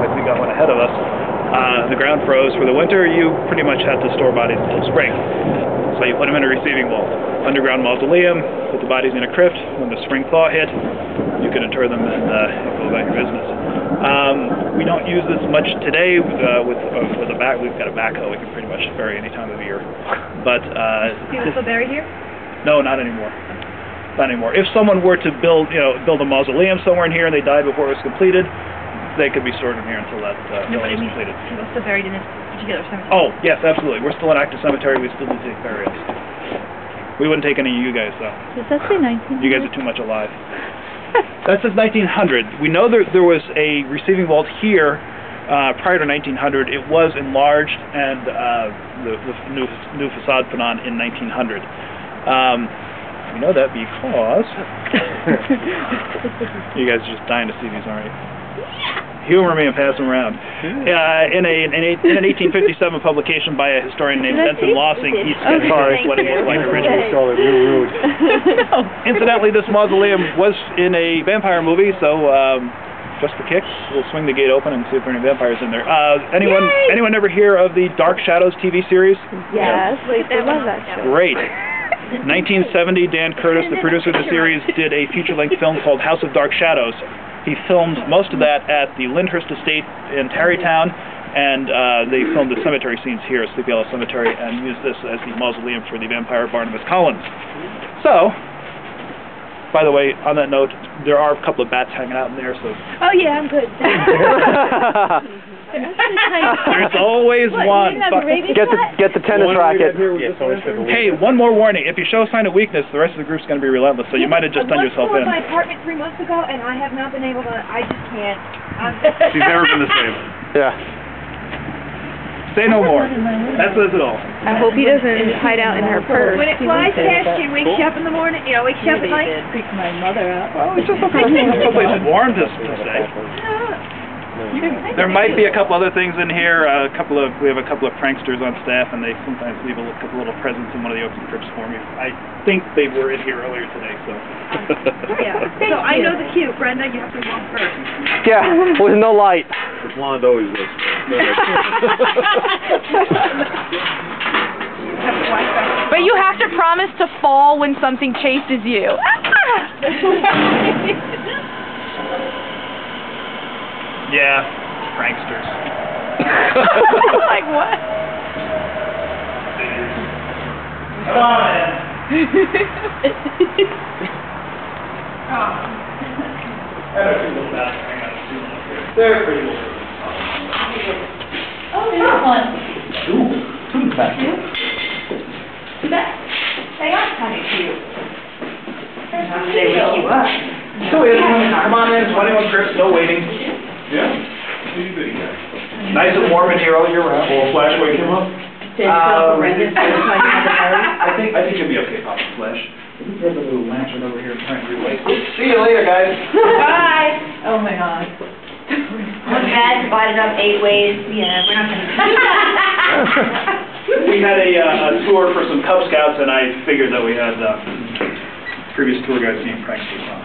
like we got one ahead of us. The ground froze for the winter. You pretty much had to store bodies until spring. So you put them in a receiving vault. Underground mausoleum, put the bodies in a crypt. When the spring thaw hit, you could inter them and go about your business. We don't use this much today with the back. We've got a backhoe. We can pretty much bury any time of the year. But people still buried here? No, not anymore. Not anymore. If someone were to build a mausoleum somewhere in here and they died before it was completed, they could be stored in here until that building is completed. People still buried in this particular cemetery? Oh, yes, absolutely. We're still an active cemetery. We still do take burials. We wouldn't take any of you guys, though. Does that say 1900? You guys are too much alive. That says 1900. We know there was a receiving vault here prior to 1900. It was enlarged and the new facade put on in 1900. We know that because you guys are just dying to see these, aren't you? Humor me and pass them around. In an 1857 publication by a historian named Benson Lossing, he sketched what it looked like originally. Incidentally, this mausoleum was in a vampire movie, so just for kicks, we'll swing the gate open and see if there are any vampires in there. Anyone ever hear of the Dark Shadows TV series? Yes, I love that show. Great. 1970, Dan Curtis, the producer of the series, did a feature-length film called House of Dark Shadows. He filmed most of that at the Lyndhurst Estate in Tarrytown, and they filmed the cemetery scenes here at Sleepy Hollow Cemetery and used this as the mausoleum for the vampire Barnabas Collins. So, by the way, on that note, there are a couple of bats hanging out in there, so... Oh yeah, I'm good. There's always one. Get the tennis racket. Hey, one more warning. If you show a sign of weakness, the rest of the group's going to be relentless, so you might have just done yourself in. I went to my apartment 3 months ago, and I have not been able to... I just can't. She's never been the same. Yeah. Say no more. That says it all. I hope he doesn't hide out in her purse. When it flies past you, wakes you up in the morning, wakes you up at night. Freak my mother out. Well, it's just someplace warm to say. There might be a couple other things in here. We have a couple of pranksters on staff, and they sometimes leave a couple little presents in one of the open crypts for me. I think they were in here earlier today, so. Yeah. So I know the cue, Brenda. You have to walk first. Yeah, with no light. The blonde always was. But you have to promise to fall when something chases you. Yeah, pranksters. Like what? Come on, man. They're pretty little. Oh, there's one. Two back. They are kind of cute. They wake you up. Come on in, 21 crypts, no waiting. Yeah? Nice and warm in here all year round. Will Flash wake him up? I think you'll be okay, Papa Flash. We grab a little lantern over here and try and relight. See you later, guys. Bye. Oh my God. One bad divided up 8 ways. Yeah, we're not going to. We had a tour for some Cub Scouts, and I figured that we had previous tour guides being pranksters on.